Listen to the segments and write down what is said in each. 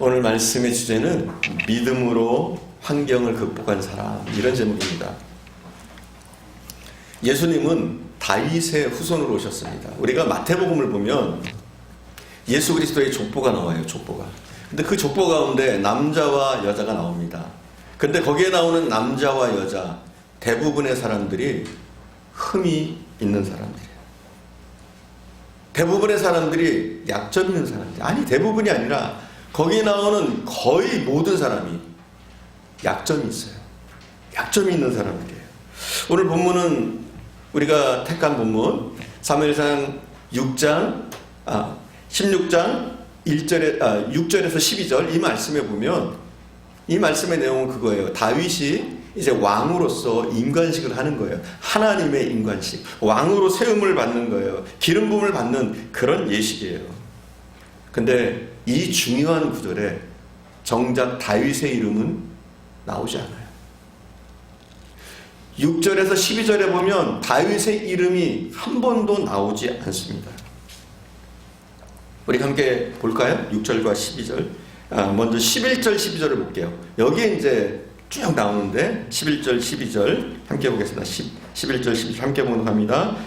오늘 말씀의 주제는 믿음으로 환경을 극복한 사람, 이런 제목입니다. 예수님은 다윗의 후손으로 오셨습니다. 우리가 마태복음을 보면 예수 그리스도의 족보가 나와요. 족보가. 근데 그 족보 가운데 남자와 여자가 나옵니다. 근데 거기에 나오는 남자와 여자 대부분의 사람들이 흠이 있는 사람들이에요. 대부분의 사람들이 약점 있는 사람들. 아니, 대부분이 아니라 거기에 나오는 거의 모든 사람이 약점이 있어요. 약점이 있는 사람들이에요. 오늘 본문은 우리가 택한 본문 사무엘상 16장 6절에서 12절 이 말씀에 보면 이 말씀의 내용은 그거예요. 다윗이 이제 왕으로서 임관식을 하는 거예요. 하나님의 임관식. 왕으로 세움을 받는 거예요. 기름 부음을 받는 그런 예식이에요. 근데 이 중요한 구절에 정작 다윗의 이름은 나오지 않아요. 6절에서 12절에 보면 다윗의 이름이 한 번도 나오지 않습니다. 우리 함께 볼까요? 6절과 12절. 먼저 11절, 12절을 볼게요. 여기에 이제 쭉 나오는데 11절, 12절 함께 보겠습니다. 11절, 12절 함께 봉독합니다.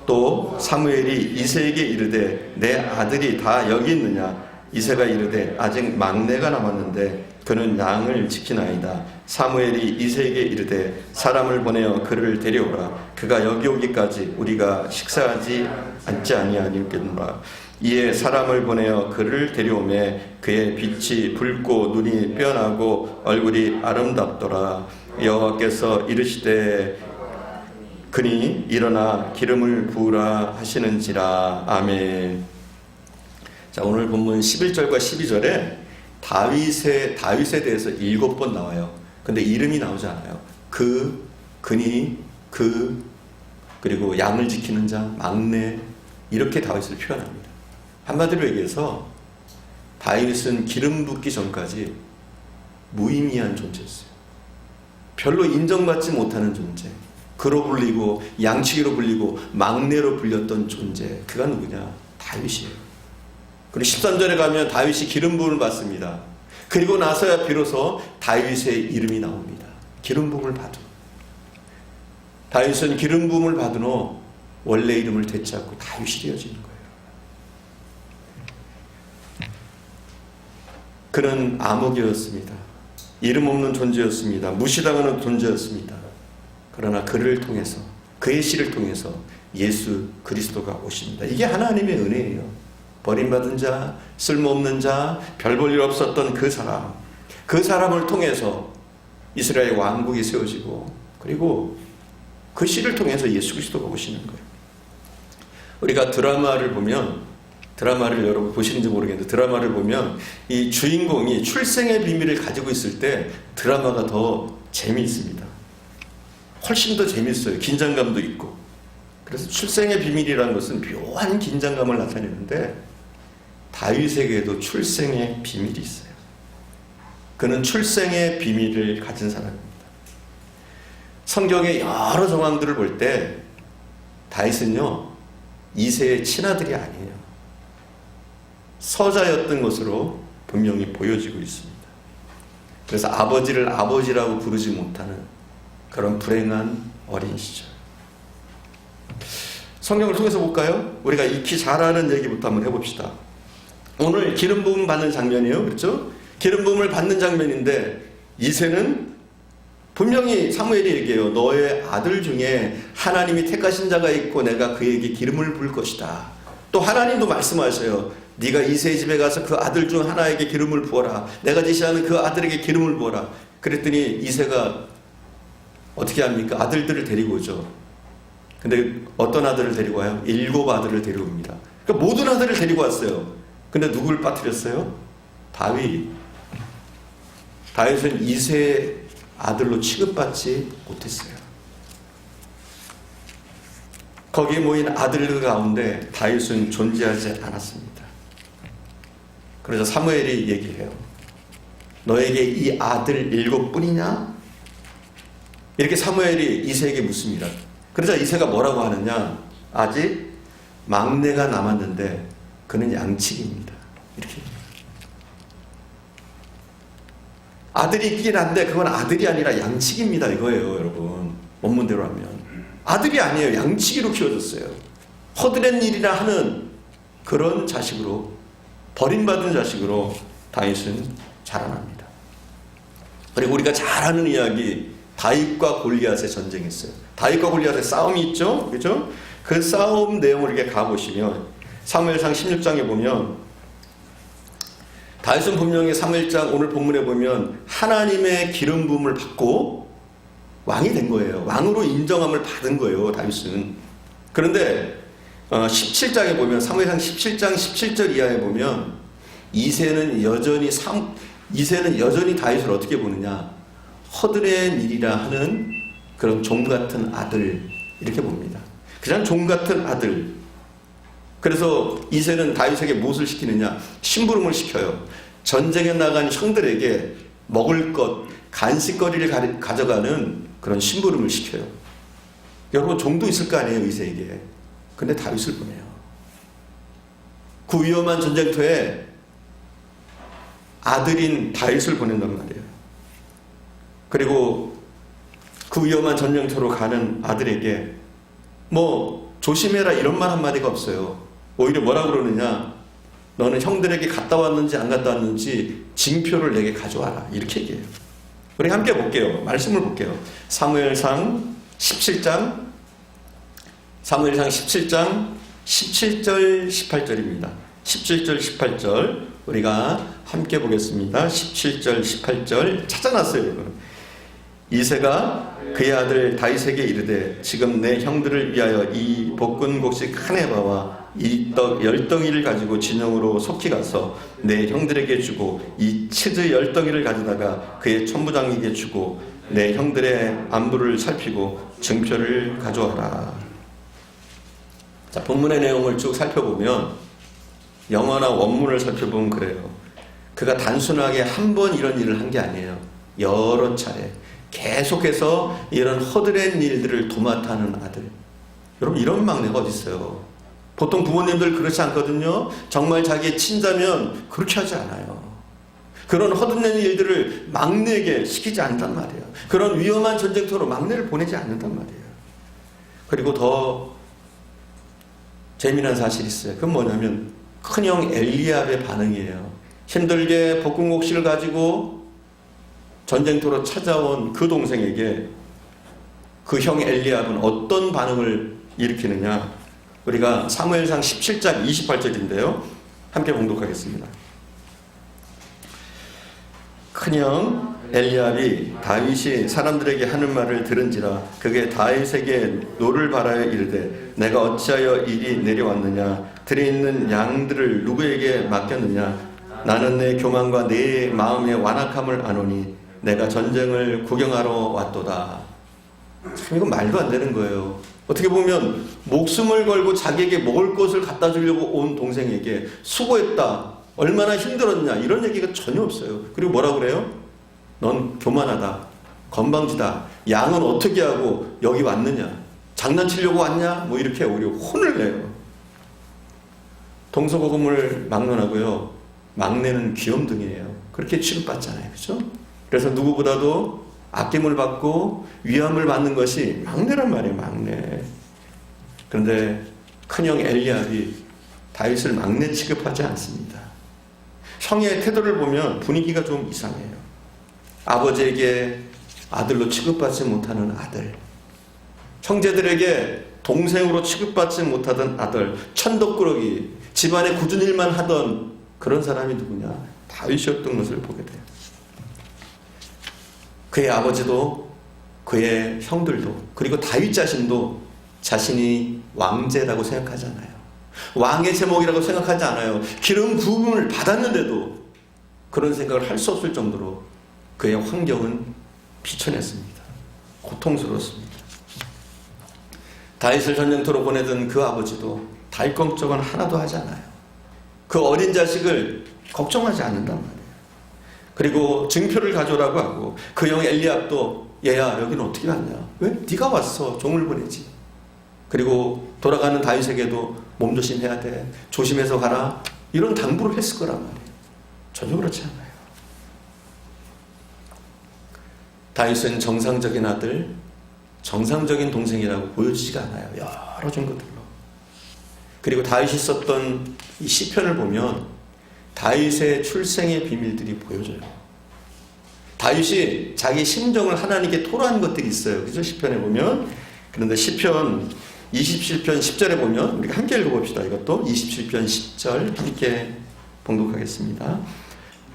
또 사무엘이 이새에게 이르되 내 아들이 다 여기 있느냐? 이새가 이르되 아직 막내가 남았는데 그는 양을 지키나이다. 사무엘이 이새에게 이르되 사람을 보내어 그를 데려오라. 그가 여기 오기까지 우리가 식사하지 않지 아니하겠노라. 이에 사람을 보내어 그를 데려오매 그의 빛이 붉고 눈이 빼어나고 얼굴이 아름답더라. 여호와께서 이르시되 그니 일어나 기름을 부으라 하시는지라. 아멘. 자, 오늘 본문 11절과 12절에 다윗에 대해서 7번 나와요. 근데 이름이 나오지 않아요. 그니, 그리고 양을 지키는 자, 막내, 이렇게 다윗을 표현합니다. 한마디로 얘기해서 다윗은 기름 붓기 전까지 무의미한 존재였어요. 별로 인정받지 못하는 존재, 그로 불리고 양치기로 불리고 막내로 불렸던 존재, 그가 누구냐? 다윗이에요. 그리고 13절에 가면 다윗이 기름 부음을 받습니다. 그리고 나서야 비로소 다윗의 이름이 나옵니다. 기름 부음을 받은. 다윗은 기름 부음을 받은 후 원래 이름을 되찾고 다윗이 되어지는 거예요. 그는 암흑이었습니다. 이름 없는 존재였습니다. 무시당하는 존재였습니다. 그러나 그를 통해서, 그의 씨를 통해서 예수 그리스도가 오십니다. 이게 하나님의 은혜예요. 버림받은 자, 쓸모없는 자, 별 볼 일 없었던 그 사람을 통해서 이스라엘 왕국이 세워지고, 그리고 그 씨를 통해서 예수 그리스도가 오시는 거예요. 우리가 드라마를 여러분 보시는지 모르겠는데, 드라마를 보면 이 주인공이 출생의 비밀을 가지고 있을 때 드라마가 더 재미있습니다. 훨씬 더 재밌어요. 긴장감도 있고. 그래서 출생의 비밀이라는 것은 묘한 긴장감을 나타내는데, 다윗에게도 출생의 비밀이 있어요. 그는 출생의 비밀을 가진 사람입니다. 성경의 여러 정황들을 볼 때 다윗은요, 이새의 친아들이 아니에요. 서자였던 것으로 분명히 보여지고 있습니다. 그래서 아버지를 아버지라고 부르지 못하는 그런 불행한 어린 시절. 성경을 통해서 볼까요? 우리가 익히 잘 아는 얘기부터 한번 해봅시다. 오늘 기름 부음 받는 장면이에요. 그렇죠? 기름 부음을 받는 장면인데 이새는 분명히 사무엘이 얘기해요. 너의 아들 중에 하나님이 택하신 자가 있고 내가 그에게 기름을 부을 것이다. 또 하나님도 말씀하셔요. 네가 이새의 집에 가서 그 아들 중 하나에게 기름을 부어라. 내가 제시하는 그 아들에게 기름을 부어라. 그랬더니 이새가 어떻게 합니까? 아들들을 데리고 오죠. 근데 어떤 아들을 데리고 와요? 7 아들을 데려옵니다. 그러니까 모든 아들을 데리고 왔어요. 근데 누굴 빠뜨렸어요? 다윗은 이새의 아들로 취급받지 못했어요. 거기에 모인 아들들 가운데 다윗은 존재하지 않았습니다. 그래서 사무엘이 얘기해요. 너에게 이 아들 7뿐이냐? 이렇게 사무엘이 이새에게 묻습니다. 그러자 이새가 뭐라고 하느냐? 아직 막내가 남았는데 그는 양치기입니다. 이렇게. 아들이 있긴 한데 그건 아들이 아니라 양치기입니다 이거예요 여러분. 원문대로 하면 아들이 아니에요. 양치기로 키워졌어요. 허드렛 일이라 하는 그런 자식으로, 버림받은 자식으로 다윗은 자라납니다. 그리고 우리가 잘 아는 이야기, 다윗과 골리앗의 전쟁이 있어요. 다윗과 골리앗의 싸움이 있죠, 그렇죠? 그 싸움 내용을 이렇게 가보시면 사무엘상 16장에 보면 다윗은 분명히 사무엘장 오늘 본문에 보면 하나님의 기름 부음을 받고 왕이 된 거예요. 왕으로 인정함을 받은 거예요, 다윗은. 그런데 17장에 보면, 사무엘상 17장 17절 이하에 보면 이새는 여전히 다윗을 어떻게 보느냐, 허드렛 일이라 하는 그런 종 같은 아들, 이렇게 봅니다. 그냥 종 같은 아들. 그래서 이새는 다윗에게 무엇을 시키느냐, 심부름을 시켜요. 전쟁에 나간 형들에게 먹을 것, 간식거리를 가져가는 그런 심부름을 시켜요. 여러분, 종도 있을 거 아니에요, 이새에게. 근데 다윗을 보내요. 그 위험한 전쟁터에 아들인 다윗을 보낸단 말이에요. 그리고 그 위험한 전쟁터로 가는 아들에게 뭐 조심해라 이런 말 한마디가 없어요. 오히려 뭐라 그러느냐, 너는 형들에게 갔다 왔는지 안 갔다 왔는지 징표를 내게 가져와라, 이렇게 얘기해요. 우리 함께 볼게요. 말씀을 볼게요. 사무엘상 17장 17절 18절입니다. 17절 18절 우리가 함께 보겠습니다. 17절 18절 찾아놨어요, 여러분. 이새가 그의 아들 다윗에게 이르되 지금 내 형들을 위하여 이 볶은 곡식 한 에바와 이 떡 10덩이를 가지고 진영으로 속히 가서 내 형들에게 주고 이 치즈 10덩이를 가져다가 그의 천부장에게 주고 내 형들의 안부를 살피고 증표를 가져와라. 자, 본문의 내용을 쭉 살펴보면, 영어나 원문을 살펴보면 그래요. 그가 단순하게 한 번 이런 일을 한 게 아니에요. 여러 차례 계속해서 이런 허드렛 일들을 도맡아 하는 아들. 여러분, 이런 막내가 어디 있어요? 보통 부모님들 그렇지 않거든요. 정말 자기의 친자면 그렇게 하지 않아요. 그런 허드렛 일들을 막내에게 시키지 않는단 말이에요. 그런 위험한 전쟁터로 막내를 보내지 않는단 말이에요. 그리고 더 재미난 사실이 있어요. 그건 뭐냐면 큰형 엘리압의 반응이에요. 힘들게 볶은 곡식을 가지고 전쟁터로 찾아온 그 동생에게 그 형 엘리압은 어떤 반응을 일으키느냐, 우리가 사무엘상 17장 28절인데요. 함께 봉독하겠습니다. 큰형 엘리압이 다윗이 사람들에게 하는 말을 들은지라 그게 다윗에게 노를 바라여 이르되 내가 어찌하여 이리 내려왔느냐, 들에 있는 양들을 누구에게 맡겼느냐, 나는 내 교만과 내 마음의 완악함을 아노니 내가 전쟁을 구경하러 왔도다. 참, 이건 말도 안 되는 거예요. 어떻게 보면 목숨을 걸고 자기에게 먹을 것을 갖다 주려고 온 동생에게 수고했다, 얼마나 힘들었냐, 이런 얘기가 전혀 없어요. 그리고 뭐라 그래요? 넌 교만하다, 건방지다, 양은 어떻게 하고 여기 왔느냐, 장난치려고 왔냐, 뭐 이렇게 오히려 혼을 내요. 동서고금을 막론하고요, 막내는 귀염둥이에요. 그렇게 취급받잖아요, 그렇죠? 그래서 누구보다도 아낌을 받고 위함을 받는 것이 막내란 말이에요, 막내. 그런데 큰형 엘리압이 다윗을 막내 취급하지 않습니다. 형의 태도를 보면 분위기가 좀 이상해요. 아버지에게 아들로 취급받지 못하는 아들, 형제들에게 동생으로 취급받지 못하던 아들, 천덕꾸러기, 집안의 굳은 일만 하던 그런 사람이 누구냐? 다윗이었던 것을 보게 돼요. 그의 아버지도 그의 형들도, 그리고 다윗 자신도 자신이 왕제라고 생각하지 않아요. 왕의 제목이라고 생각하지 않아요. 기름 부음을 받았는데도 그런 생각을 할 수 없을 정도로 그의 환경은 비천했습니다. 고통스러웠습니다. 다윗을 전쟁터로 보내던 그 아버지도 다윗 걱정은 하나도 하지 않아요. 그 어린 자식을 걱정하지 않는단 말이에요. 그리고 증표를 가져오라고 하고, 그 형 엘리압도 얘야 여기는 어떻게 왔냐, 왜 네가 왔어, 종을 보내지. 그리고 돌아가는 다윗에게도 몸조심해야 돼, 조심해서 가라, 이런 당부를 했을 거란 말이에요. 전혀 그렇지 않아요. 다윗은 정상적인 아들, 정상적인 동생이라고 보여지지가 않아요. 여러 증거들로. 그리고 다윗이 썼던 이 시편을 보면 다윗의 출생의 비밀들이 보여져요. 다윗이 자기 심정을 하나님께 토로한 것들이 있어요. 그죠? 시편에 보면. 그런데 시편 27편 10절에 보면 우리가 함께 읽어봅시다. 이것도 27편 10절 함께 봉독하겠습니다.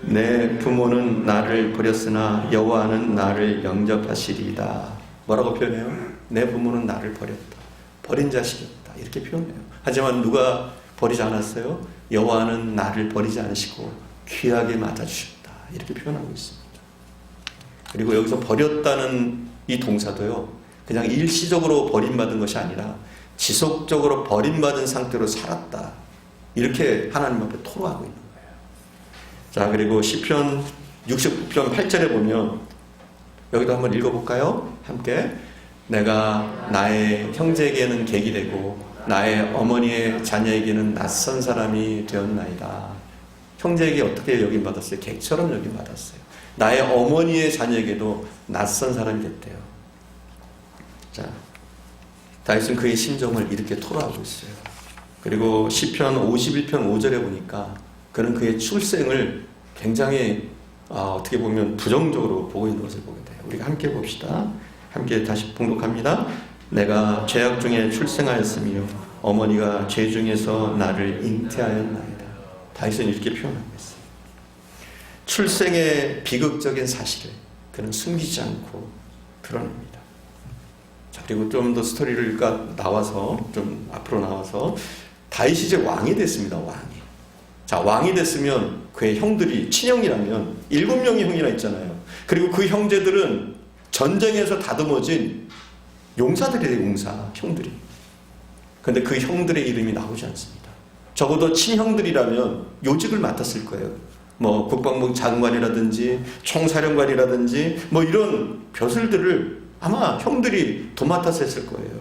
내 부모는 나를 버렸으나 여호와는 나를 영접하시리이다. 뭐라고 표현해요? 내 부모는 나를 버렸다. 버린 자식이었다. 이렇게 표현해요. 하지만 누가 버리지 않았어요? 여호와는 나를 버리지 않으시고 귀하게 맞아주셨다. 이렇게 표현하고 있습니다. 그리고 여기서 버렸다는 이 동사도요, 그냥 일시적으로 버림받은 것이 아니라 지속적으로 버림받은 상태로 살았다. 이렇게 하나님 앞에 토로하고 있는 거예요. 자, 그리고 시편 69편 8절에 보면 여기도 한번 읽어볼까요? 함께. 내가 나의 형제에게는 객이 되고 나의 어머니의 자녀에게는 낯선 사람이 되었나이다. 형제에게 어떻게 여김받았어요? 객처럼 여김받았어요. 나의 어머니의 자녀에게도 낯선 사람이 됐대요. 자, 다윗은 그의 심정을 이렇게 토로하고 있어요. 그리고 시편 51편 5절에 보니까 그는 그의 출생을 굉장히 어떻게 보면 부정적으로 보고 있는 것을 보게 돼요. 우리가 함께 봅시다. 함께 다시 봉독합니다. 내가 죄악 중에 출생하였으며 어머니가 죄 중에서 나를 잉태하였나이다. 다윗은 이렇게 표현하고 있어요. 출생의 비극적인 사실을 그는 숨기지 않고 드러냅니다. 자, 그리고 좀 더 스토리가 나와서 좀 앞으로 나와서 다윗이 이제 왕이 됐습니다. 왕이. 자, 왕이 됐으면 그의 형들이 친형이라면 7명의 형이나 있잖아요. 그리고 그 형제들은 전쟁에서 다듬어진 용사들이에요. 용사, 형들이. 그런데 그 형들의 이름이 나오지 않습니다. 적어도 친형들이라면 요직을 맡았을 거예요. 뭐 국방부 장관이라든지 총사령관이라든지 뭐 이런 벼슬들을 아마 형들이 도맡아서 했을 거예요.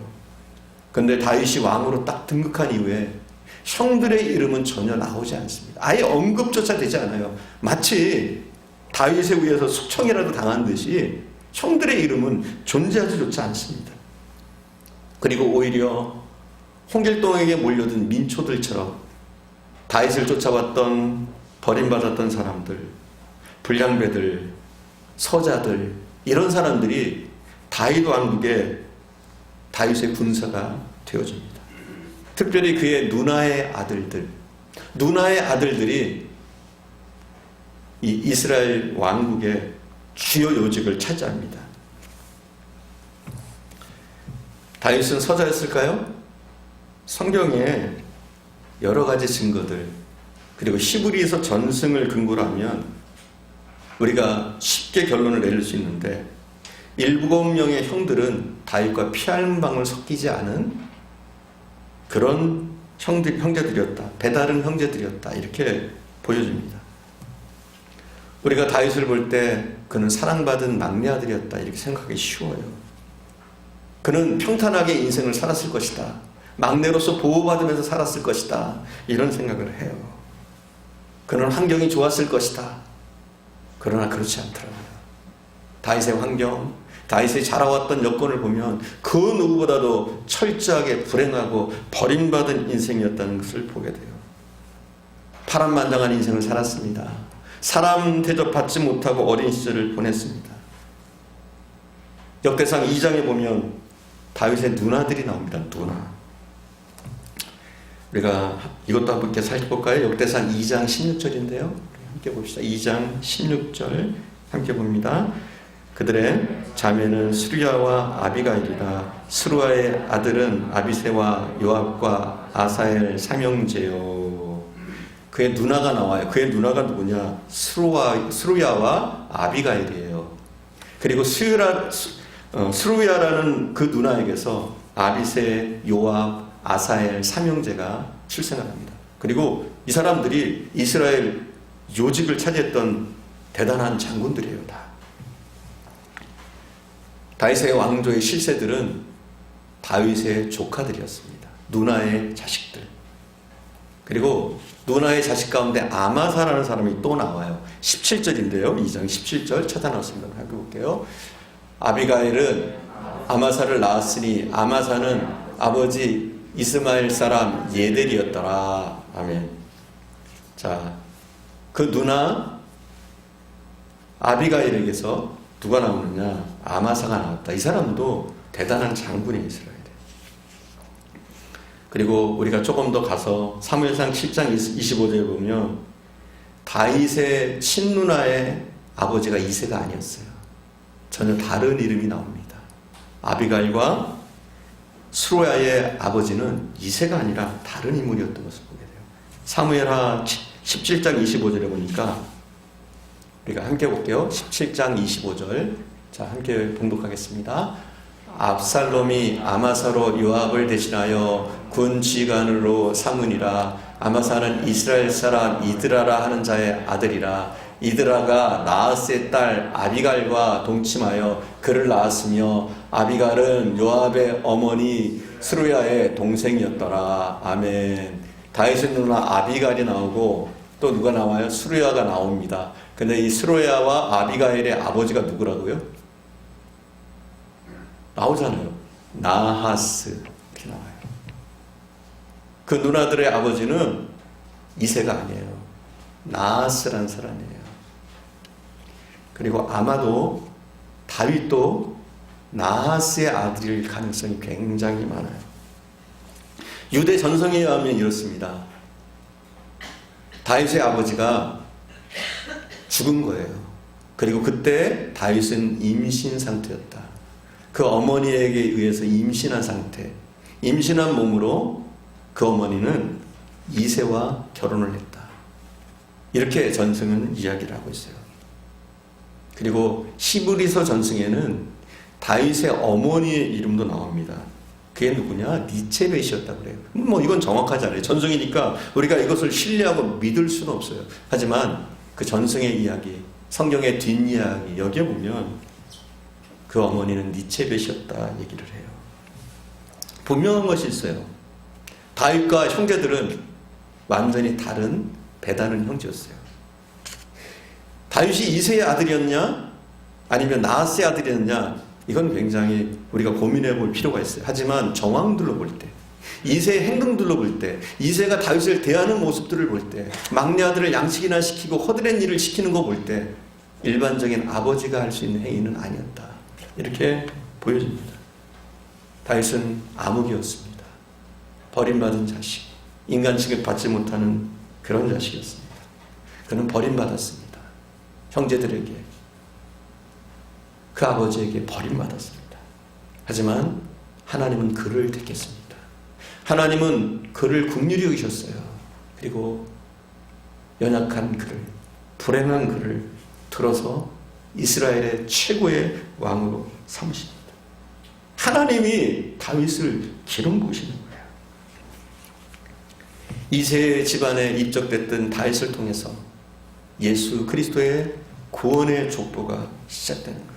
그런데 다윗이 왕으로 딱 등극한 이후에 형들의 이름은 전혀 나오지 않습니다. 아예 언급조차 되지 않아요. 마치 다윗에 의해서 숙청이라도 당한 듯이 형들의 이름은 존재하지조차 않습니다. 그리고 오히려 홍길동에게 몰려든 민초들처럼 다윗을 쫓아왔던 버림받았던 사람들, 불량배들, 서자들, 이런 사람들이 다윗 왕국의 다윗의 군사가 되어집니다. 특별히 그의 누나의 아들들이 이 이스라엘 왕국의 주요 요직을 차지합니다. 다윗은 서자였을까요? 성경에 여러 가지 증거들, 그리고 히브리서 전승을 근거로 하면 우리가 쉽게 결론을 내릴 수 있는데 7명의 형들은 다윗과 피 한 방울 섞이지 않은 그런 형제들이었다. 배다른 형제들이었다. 이렇게 보여집니다. 우리가 다윗을 볼 때 그는 사랑받은 막내 아들이었다. 이렇게 생각하기 쉬워요. 그는 평탄하게 인생을 살았을 것이다. 막내로서 보호받으면서 살았을 것이다. 이런 생각을 해요. 그는 환경이 좋았을 것이다. 그러나 그렇지 않더라고요. 다윗의 환경, 다윗이 자라왔던 여건을 보면 그 누구보다도 철저하게 불행하고 버림받은 인생이었다는 것을 보게 돼요. 파란만장한 인생을 살았습니다. 사람 대접받지 못하고 어린 시절을 보냈습니다. 역대상 2장에 보면 다윗의 누나들이 나옵니다. 누나. 우리가 이것도 한번 이렇게 살펴볼까요? 역대상 2장 16절인데요. 함께 봅시다. 2장 16절 함께 봅니다. 그들의 자매는 스루야와 아비가일이라. 스루야의 아들은 아비새와 요압과 아사엘 삼형제요. 그의 누나가 나와요. 그의 누나가 누구냐? 스루야와 아비가일이에요. 그리고 스루야라는 그 누나에게서 아비새, 요압, 아사엘 삼형제가 출생을 합니다. 그리고 이 사람들이 이스라엘 요직을 차지했던 대단한 장군들이에요. 다. 다윗의 왕조의 실세들은 다윗의 조카들이었습니다. 누나의 자식들. 그리고 누나의 자식 가운데 아마사라는 사람이 또 나와요. 17절인데요. 2장 17절 찾아놨습니다. 한번 볼게요. 아비가일은 아마사를 낳았으니 아마사는 아버지 이스마엘 사람 예델이었더라. 아멘. 자, 그 누나 아비가일에게서 누가 나오느냐? 아마사가 나왔다. 이 사람도 대단한 장군이 이스라엘에. 그리고 우리가 조금 더 가서 사무엘상 7장 25절에 보면 다윗의 친누나의 아버지가 이새가 아니었어요. 전혀 다른 이름이 나옵니다. 아비가일과 스루야의 아버지는 이새가 아니라 다른 인물이었던 것을 보게 돼요. 사무엘하 17장 25절에 보니까 우리가 함께 볼게요. 17장 25절. 자, 함께 봉독하겠습니다. 압살롬이 아마사로 요압을 대신하여 군 지휘관으로 삼으니라. 아마사는 이스라엘 사람 이드라라 하는 자의 아들이라. 이드라가 나하스의 딸 아비갈과 동침하여 그를 낳았으며 아비갈은 요압의 어머니 스루야의 동생이었더라. 아멘. 다윗의 누나 아비갈이 나오고 또 누가 나와요? 스루야가 나옵니다. 근데 이 스루야와 아비가일의 아버지가 누구라고요? 나오잖아요. 나하스 이렇게 나와요. 그 누나들의 아버지는 이새가 아니에요. 나하스라는 사람이에요. 그리고 아마도 다윗도 나하스의 아들일 가능성이 굉장히 많아요. 유대 전성에 의하면 이렇습니다. 다윗의 아버지가 죽은 거예요. 그리고 그때 다윗은 임신 상태였다. 그 어머니에게 의해서 임신한 상태, 임신한 몸으로 그 어머니는 이새와 결혼을 했다. 이렇게 전승은 이야기를 하고 있어요. 그리고 히브리서 전승에는 다윗의 어머니의 이름도 나옵니다. 그게 누구냐? 니체벳이었다고 그래요. 뭐 이건 정확하지 않아요. 전승이니까 우리가 이것을 신뢰하고 믿을 수는 없어요. 하지만 그 전승의 이야기, 성경의 뒷이야기 여기에 보면 그 어머니는 니체벳이었다 얘기를 해요. 분명한 것이 있어요. 다윗과 형제들은 완전히 다른 배다른 형제였어요. 다윗이 이새의 아들이었냐? 아니면 나하스의 아들이었냐? 이건 굉장히 우리가 고민해 볼 필요가 있어요. 하지만 정황들로 볼 때, 이새의 행동들로 볼 때, 이새가 다윗을 대하는 모습들을 볼 때, 막내 아들을 양식이나 시키고 허드렛 일을 시키는 거 볼 때 일반적인 아버지가 할 수 있는 행위는 아니었다. 이렇게 보여집니다. 다윗은 암흑이었습니다. 버림받은 자식, 인간 취급받지 못하는 그런 자식이었습니다. 그는 버림받았습니다. 형제들에게, 그 아버지에게 버림받았습니다. 하지만 하나님은 그를 택했습니다. 하나님은 그를 긍휼히 여기셨어요. 그리고 연약한 그를, 불행한 그를 들어서 이스라엘의 최고의 왕으로 삼으십니다. 하나님이 다윗을 기름 부으시는 거예요. 이새 집안에 입적됐던 다윗을 통해서 예수 그리스도의 구원의 족보가 시작되는 거예요.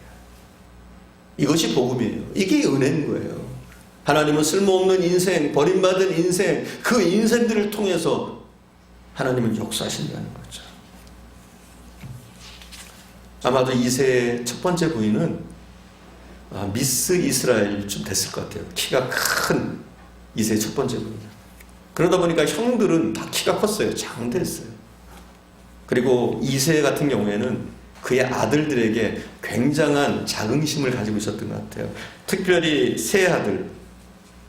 이것이 복음이에요. 이게 은혜인 거예요. 하나님은 쓸모없는 인생, 버림받은 인생, 그 인생들을 통해서 하나님은 역사하신다는 거죠. 아마도 이새의 첫 번째 부인은 미스 이스라엘쯤 됐을 것 같아요. 키가 큰 이새의 첫 번째 부인이요. 그러다 보니까 형들은 다 키가 컸어요. 장대했어요. 그리고 이새 같은 경우에는 그의 아들들에게 굉장한 자긍심을 가지고 있었던 것 같아요. 특별히 세 아들,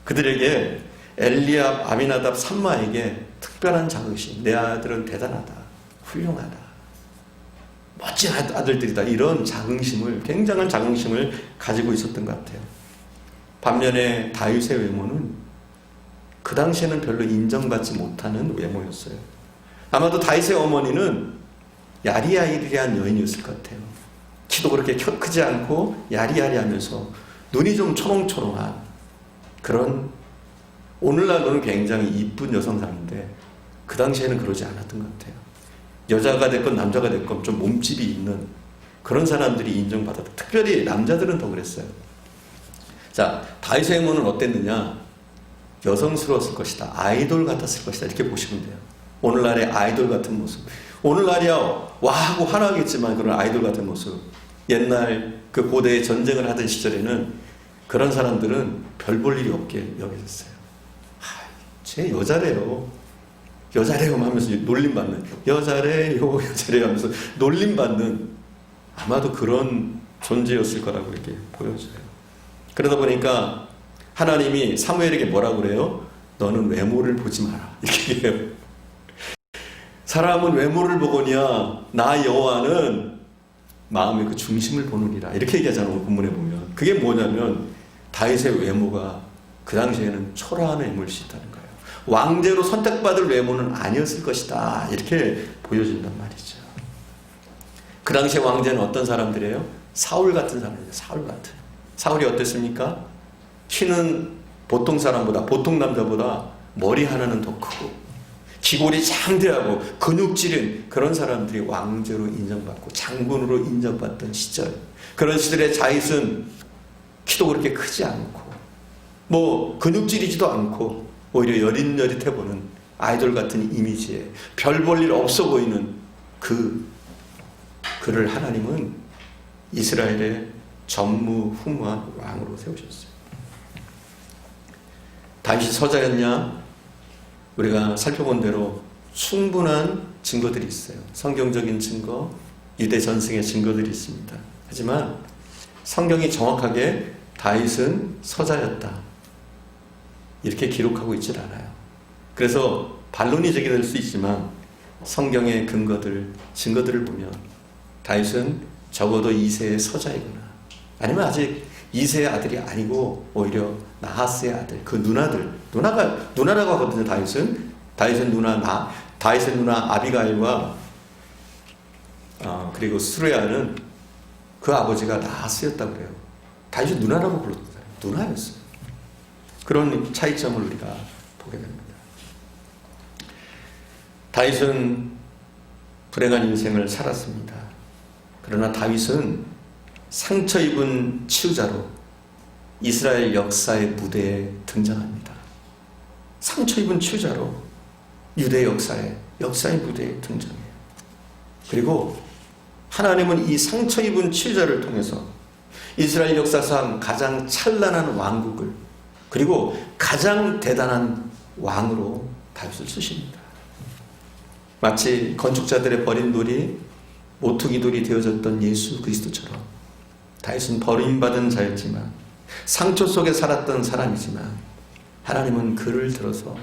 그들에게 엘리압, 아미나답, 삼마에게 특별한 자긍심. 내 아들은 대단하다, 훌륭하다, 멋진 아들들이다. 이런 자긍심을, 굉장한 자긍심을 가지고 있었던 것 같아요. 반면에 다윗의 외모는 그 당시에는 별로 인정받지 못하는 외모였어요. 아마도 다윗의 어머니는 야리야리한 여인이었을 것 같아요. 키도 그렇게 크지 않고 야리야리하면서 눈이 좀 초롱초롱한 그런, 오늘날로는 굉장히 이쁜 여성상인데 그 당시에는 그러지 않았던 것 같아요. 여자가 됐건 남자가 됐건 좀 몸집이 있는 그런 사람들이 인정받았다. 특별히 남자들은 더 그랬어요. 자, 다윗의 외모는 어땠느냐? 여성스러웠을 것이다. 아이돌 같았을 것이다. 이렇게 보시면 돼요. 오늘날의 아이돌 같은 모습. 오늘날이야 와 하고 화나겠지만 그런 아이돌 같은 모습. 옛날 그 고대에 전쟁을 하던 시절에는 그런 사람들은 별 볼 일이 없게 여겨졌어요. 쟤 여자래요. 여자래요 하면서 놀림받는, 여자래요 하면서 놀림받는 아마도 그런 존재였을 거라고 이렇게 보여져요. 그러다 보니까 하나님이 사무엘에게 뭐라고 그래요? 너는 외모를 보지 마라. 이렇게 해요. 사람은 외모를 보거니와 나 여호와는 마음의 그 중심을 보느니라. 이렇게 얘기하잖아요. 오늘 본문에 보면. 그게 뭐냐면 다윗의 외모가 그 당시에는 초라한 외모일 수 있다는 거예요. 왕제로 선택받을 외모는 아니었을 것이다. 이렇게 보여진단 말이죠. 그 당시에 왕제는 어떤 사람들이에요? 사울 같은 사람이에요. 사울 같은. 사울이 어땠습니까? 키는 보통 사람보다, 보통 남자보다 머리 하나는 더 크고 기골이 장대하고 근육질인 그런 사람들이 왕제로 인정받고 장군으로 인정받던 시절. 그런 시절에 다윗은 키도 그렇게 크지 않고 뭐 근육질이지도 않고 오히려 여릿여릿해 보는 아이돌 같은 이미지에 별 볼 일 없어 보이는 그를 하나님은 이스라엘의 전무후무한 왕으로 세우셨어요. 다윗이 서자였냐? 우리가 살펴본 대로 충분한 증거들이 있어요. 성경적인 증거, 유대 전승의 증거들이 있습니다. 하지만 성경이 정확하게 다윗은 서자였다 이렇게 기록하고 있질 않아요. 그래서 반론이 제기될 수 있지만 성경의 증거들을 보면 다윗은 적어도 2세의 서자이구나, 아니면 아직 2세의 아들이 아니고 오히려 나하스의 아들, 그 누나라고 하거든요. 다윗은 누나 아비가일과 그리고 스루야는 그 아버지가 나하스였다고 그래요. 다윗은 누나라고 불렀어요. 누나였어요. 그런 차이점을 우리가 보게 됩니다. 다윗은 불행한 인생을 살았습니다. 그러나 다윗은 상처 입은 치유자로 이스라엘 역사의 무대에 등장합니다. 상처 입은 치유자로 유대 역사의 무대에 등장해요. 그리고 하나님은 이 상처 입은 치유자를 통해서 이스라엘 역사상 가장 찬란한 왕국을, 그리고 가장 대단한 왕으로 다윗을 쓰십니다. 마치 건축자들의 버린 돌이 모퉁이 돌이 되어졌던 예수 그리스도처럼 다윗은 버림받은 자였지만, 상처 속에 살았던 사람이지만 하나님은 그를 들어서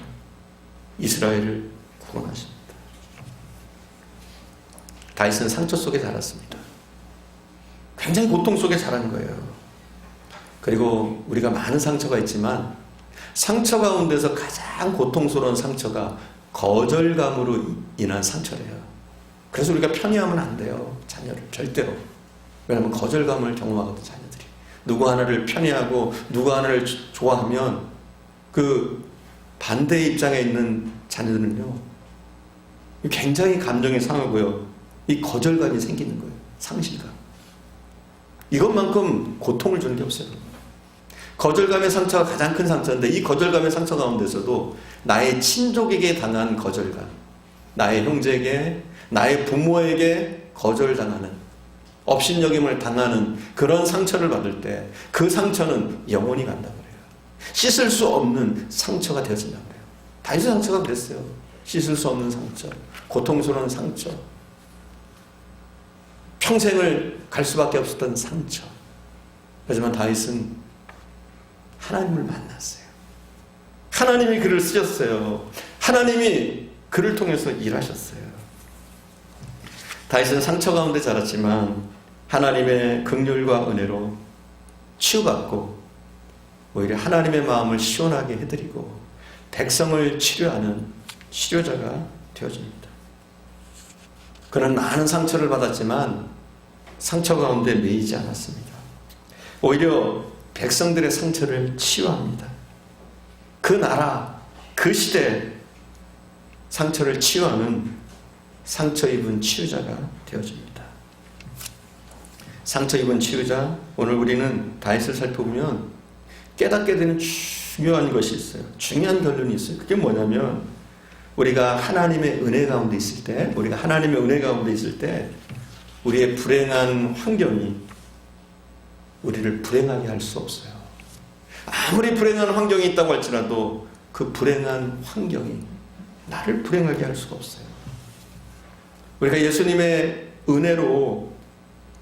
이스라엘을 구원하십니다. 다윗은 상처 속에 자랐습니다. 굉장히 고통 속에 자란 거예요. 그리고 우리가 많은 상처가 있지만 상처 가운데서 가장 고통스러운 상처가 거절감으로 인한 상처래요. 그래서 우리가 편애하면 안 돼요. 자녀를 절대로. 왜냐하면 거절감을 경험하거든, 자녀들이. 누구 하나를 편애하고 누구 하나를 좋아하면 그 반대의 입장에 있는 자녀들은요, 굉장히 감정이 상하고요, 이 거절감이 생기는 거예요. 상실감. 이것만큼 고통을 주는 게 없어요. 거절감의 상처가 가장 큰 상처인데, 이 거절감의 상처 가운데서도 나의 친족에게 당한 거절감, 나의 형제에게, 나의 부모에게 거절당하는, 업신여김을 당하는 그런 상처를 받을 때 그 상처는 영원히 간다고 그래요. 씻을 수 없는 상처가 되어진다고 그래요. 다윗의 상처가 그랬어요. 씻을 수 없는 상처, 고통스러운 상처, 평생을 갈 수밖에 없었던 상처. 하지만 다윗은 하나님을 만났어요. 하나님이 그를 쓰셨어요. 하나님이 그를 통해서 일하셨어요. 다윗은 상처 가운데 자랐지만 하나님의 긍휼과 은혜로 치유받고 오히려 하나님의 마음을 시원하게 해드리고 백성을 치료하는 치료자가 되어집니다. 그는 많은 상처를 받았지만 상처 가운데 매이지 않았습니다. 오히려 백성들의 상처를 치유합니다. 그 나라, 그 시대 상처를 치유하는 상처 입은 치유자가 되어집니다. 상처 입은 치유자, 오늘 우리는 다윗을 살펴보면 깨닫게 되는 중요한 것이 있어요. 중요한 결론이 있어요. 그게 뭐냐면, 우리가 하나님의 은혜 가운데 있을 때, 우리의 불행한 환경이 우리를 불행하게 할 수 없어요. 아무리 불행한 환경이 있다고 할지라도 그 불행한 환경이 나를 불행하게 할 수가 없어요. 우리가 예수님의 은혜로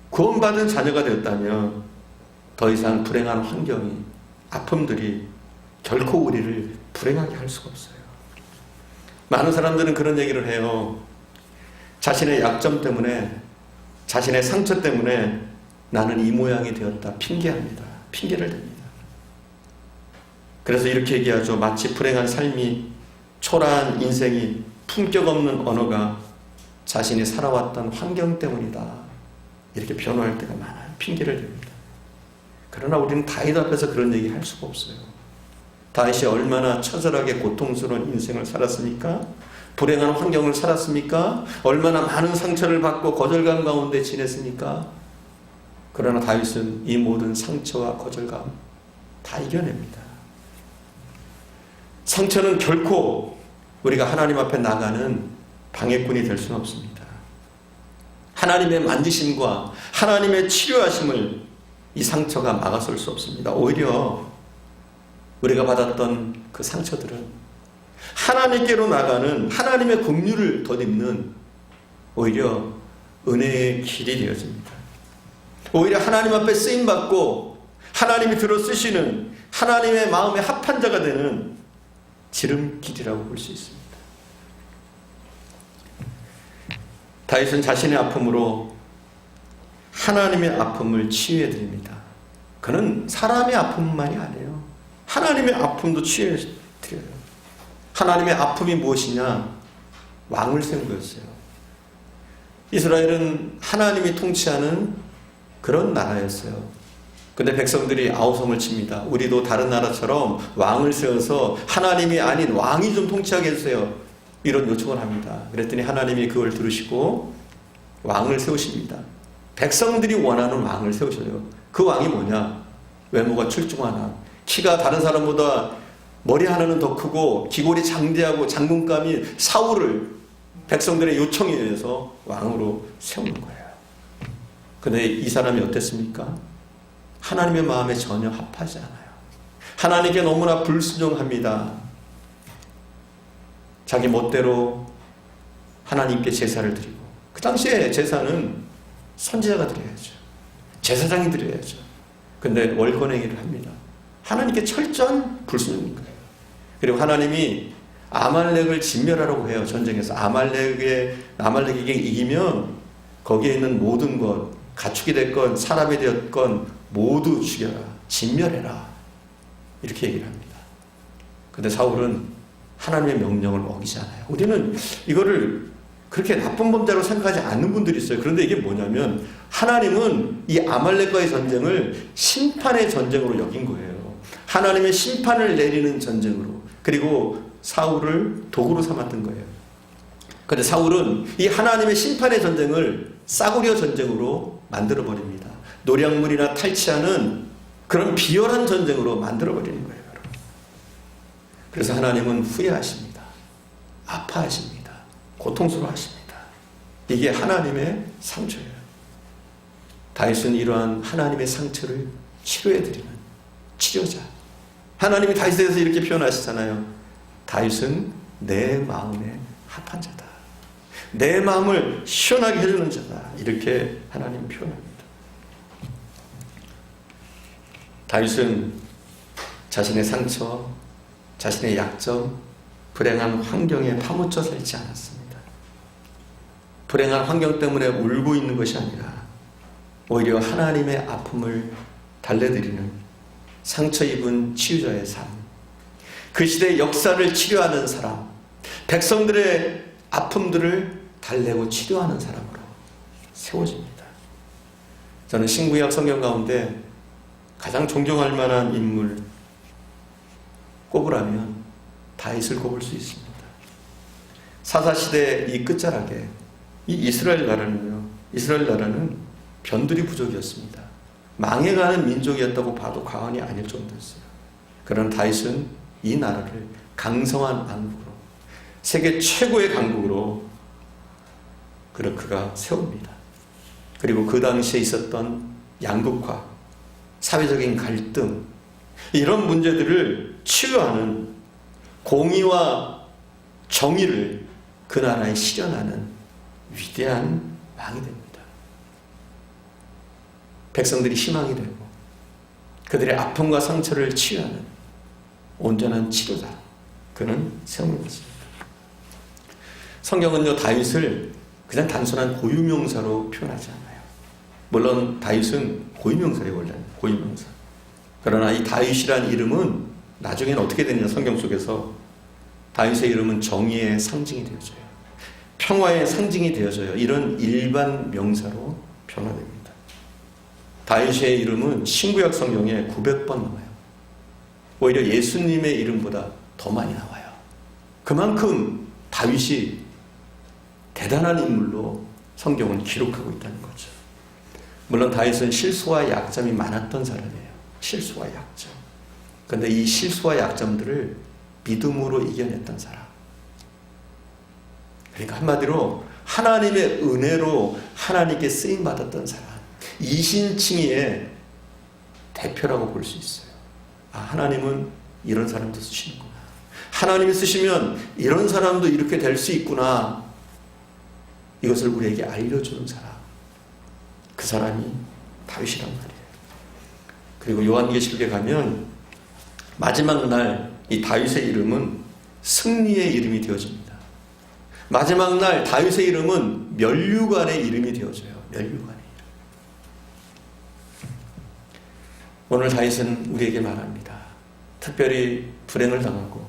구원받은 자녀가 되었다면 더 이상 불행한 환경이, 아픔들이 결코 우리를 불행하게 할 수가 없어요. 많은 사람들은 그런 얘기를 해요. 자신의 약점 때문에, 자신의 상처 때문에 나는 이 모양이 되었다 핑계합니다. 핑계를 댑니다. 그래서 이렇게 얘기하죠. 마치 불행한 삶이, 초라한 인생이, 품격 없는 언어가 자신이 살아왔던 환경 때문이다. 이렇게 변호할 때가 많아요. 핑계를 댑니다. 그러나 우리는 다윗 앞에서 그런 얘기 할 수가 없어요. 다윗이 얼마나 처절하게 고통스러운 인생을 살았습니까? 불행한 환경을 살았습니까? 얼마나 많은 상처를 받고 거절감 가운데 지냈습니까? 그러나 다윗은 이 모든 상처와 거절감 다 이겨냅니다. 상처는 결코 우리가 하나님 앞에 나가는 방해꾼이 될 수는 없습니다. 하나님의 만지심과 하나님의 치료하심을 이 상처가 막아설 수 없습니다. 오히려 우리가 받았던 그 상처들은 하나님께로 나가는, 하나님의 긍휼을 덧입는 오히려 은혜의 길이 되어집니다. 오히려 하나님 앞에 쓰임받고 하나님이 들어 쓰시는, 하나님의 마음에 합한 자가 되는 지름길이라고 볼 수 있습니다. 다윗은 자신의 아픔으로 하나님의 아픔을 치유해 드립니다. 그는 사람의 아픔만이 아니에요. 하나님의 아픔도 치유해 드려요. 하나님의 아픔이 무엇이냐? 왕을 세운 거였어요. 이스라엘은 하나님이 통치하는 그런 나라였어요. 근데 백성들이 아우성을 칩니다. 우리도 다른 나라처럼 왕을 세워서 하나님이 아닌 왕이 좀 통치하게 해주세요. 이런 요청을 합니다. 그랬더니 하나님이 그걸 들으시고 왕을 세우십니다. 백성들이 원하는 왕을 세우셔요. 그 왕이 뭐냐? 외모가 출중하나, 키가 다른 사람보다 머리 하나는 더 크고 기골이 장대하고 장군감이 사울을 백성들의 요청에 의해서 왕으로 세우는 거예요. 근데 이 사람이 어땠습니까? 하나님의 마음에 전혀 합하지 않아요. 하나님께 너무나 불순종합니다. 자기 멋대로 하나님께 제사를 드리고, 그 당시에 제사는 선지자가 드려야죠. 제사장이 드려야죠. 근데 월권행위를 합니다. 하나님께 철저한 불순종인 거예요. 그리고 하나님이 아말렉을 진멸하라고 해요. 전쟁에서 아말렉에게 이기면 거기에 있는 모든 것, 가축이 됐건 사람이 되었건 모두 죽여라, 진멸해라, 이렇게 얘기를 합니다. 근데 사울은 하나님의 명령을 어기지 않아요. 우리는 이거를 그렇게 나쁜 범죄로 생각하지 않는 분들이 있어요. 그런데 이게 뭐냐면 하나님은 이 아말렉과의 전쟁을 심판의 전쟁으로 여긴 거예요. 하나님의 심판을 내리는 전쟁으로. 그리고 사울을 도구로 삼았던 거예요. 그런데 사울은 이 하나님의 심판의 전쟁을 싸구려 전쟁으로 만들어버립니다. 노량물이나 탈취하는 그런 비열한 전쟁으로 만들어버리는 거예요. 그래서 하나님은 후회하십니다. 아파하십니다. 고통스러워하십니다. 이게 하나님의 상처예요. 다윗은 이러한 하나님의 상처를 치료해드리는 치료자. 하나님이 다윗에 대해서 이렇게 표현하시잖아요. 다윗은 내 마음에 합한 자다. 내 마음을 시원하게 해주는 자다. 이렇게 하나님 표현합니다. 다윗은 자신의 상처, 자신의 약점, 불행한 환경에 파묻혀 살지 않았습니다. 불행한 환경 때문에 울고 있는 것이 아니라 오히려 하나님의 아픔을 달래드리는 상처 입은 치유자의 삶, 그 시대의 역사를 치료하는 사람, 백성들의 아픔들을 달래고 치료하는 사람으로 세워집니다. 저는 신구약 성경 가운데 가장 존경할 만한 인물 꼽으라면 다윗을 꼽을 수 있습니다. 사사시대 이 끝자락에 이 이스라엘 나라는 변두리 부족이었습니다. 망해가는 민족이었다고 봐도 과언이 아닐 정도였어요. 그런 다윗은 이 나라를 강성한 왕국으로, 세계 최고의 강국으로 그가 세웁니다. 그리고 그 당시에 있었던 양극화, 사회적인 갈등, 이런 문제들을 치유하는, 공의와 정의를 그 나라에 실현하는 위대한 왕이 됩니다. 백성들이 희망이 되고 그들의 아픔과 상처를 치유하는 온전한 치료자, 그는 세움을 받습니다. 성경은요, 다윗을 그냥 단순한 고유명사로 표현하지 않아요. 물론 다윗은 고유명사예요, 원래는 고유명사. 그러나 이 다윗이란 이름은 나중에는 어떻게 되느냐, 성경 속에서 다윗의 이름은 정의의 상징이 되어져요. 평화의 상징이 되어져요. 이런 일반 명사로 변화됩니다. 다윗의 이름은 신구약 성경에 900번 나와요. 오히려 예수님의 이름보다 더 많이 나와요. 그만큼 다윗이 대단한 인물로 성경을 기록하고 있다는 거죠. 물론 다윗은 실수와 약점이 많았던 사람이에요. 실수와 약점. 그런데 이 실수와 약점들을 믿음으로 이겨냈던 사람. 그러니까 한마디로 하나님의 은혜로 하나님께 쓰임받았던 사람. 이신칭의의 대표라고 볼 수 있어요. 아, 하나님은 이런 사람도 쓰시는구나. 하나님이 쓰시면 이런 사람도 이렇게 될 수 있구나. 이것을 우리에게 알려주는 사람. 그 사람이 다윗이란 말이에요. 그리고 요한계시록에 가면 마지막 날 이 다윗의 이름은 승리의 이름이 되어집니다. 마지막 날 다윗의 이름은 면류관의 이름이 되어져요. 면류관의 이름. 오늘 다윗은 우리에게 말합니다. 특별히 불행을 당하고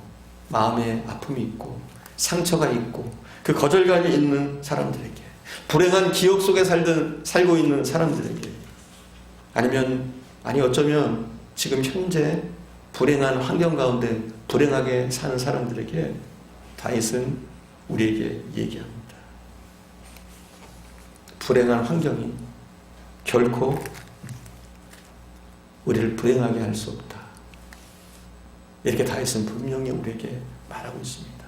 마음에 아픔이 있고 상처가 있고 그 거절감이 있는 사람들에게, 불행한 기억 속에 살고 있는 사람들에게, 아니 어쩌면 지금 현재 불행한 환경 가운데 불행하게 사는 사람들에게 다윗은 우리에게 얘기합니다. 불행한 환경이 결코 우리를 불행하게 할 수 없다. 이렇게 다윗은 분명히 우리에게 말하고 있습니다.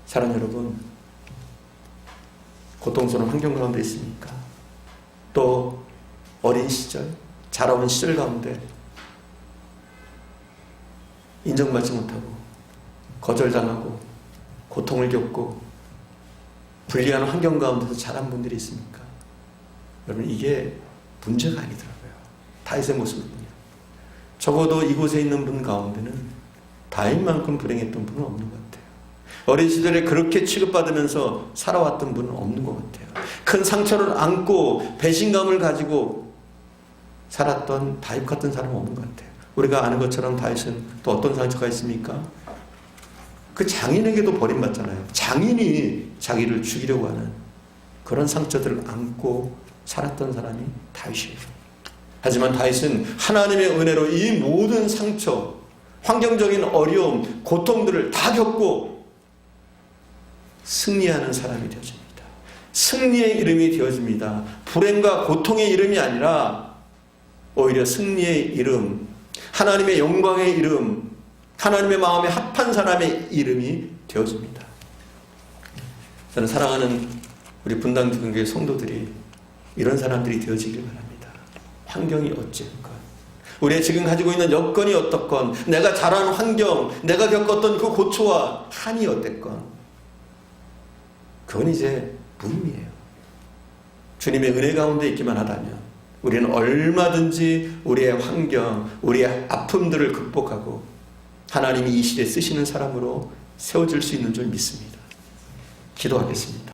사랑 여러분, 고통스러운 환경 가운데 있습니까? 또 어린 시절, 자라온 시절 가운데 인정받지 못하고 거절당하고 고통을 겪고 불리한 환경 가운데서 자란 분들이 있습니까? 여러분, 이게 문제가 아니더라고요. 다윗의 모습은요. 적어도 이곳에 있는 분 가운데는 다윗만큼 불행했던 분은 없는 것 같아요. 어린 시절에 그렇게 취급받으면서 살아왔던 분은 없는 것 같아요. 큰 상처를 안고 배신감을 가지고 살았던 다윗 같은 사람은 없는 것 같아요. 우리가 아는 것처럼 다윗은 또 어떤 상처가 있습니까? 그 장인에게도 버림받잖아요. 장인이 자기를 죽이려고 하는 그런 상처들을 안고 살았던 사람이 다윗이에요. 하지만 다윗은 하나님의 은혜로 이 모든 상처, 환경적인 어려움, 고통들을 다 겪고 승리하는 사람이 되어집니다. 승리의 이름이 되어집니다. 불행과 고통의 이름이 아니라 오히려 승리의 이름, 하나님의 영광의 이름, 하나님의 마음에 합한 사람의 이름이 되어집니다. 저는 사랑하는 우리 분당교회 성도들이 이런 사람들이 되어지길 바랍니다. 환경이 어찌했건, 우리의 지금 가지고 있는 여건이 어떻건, 내가 자란 환경, 내가 겪었던 그 고초와 한이 어땠건, 그건 이제 무의미해요. 주님의 은혜 가운데 있기만 하다면 우리는 얼마든지 우리의 환경, 우리의 아픔들을 극복하고 하나님이 이 시대에 쓰시는 사람으로 세워질 수 있는 줄 믿습니다. 기도하겠습니다.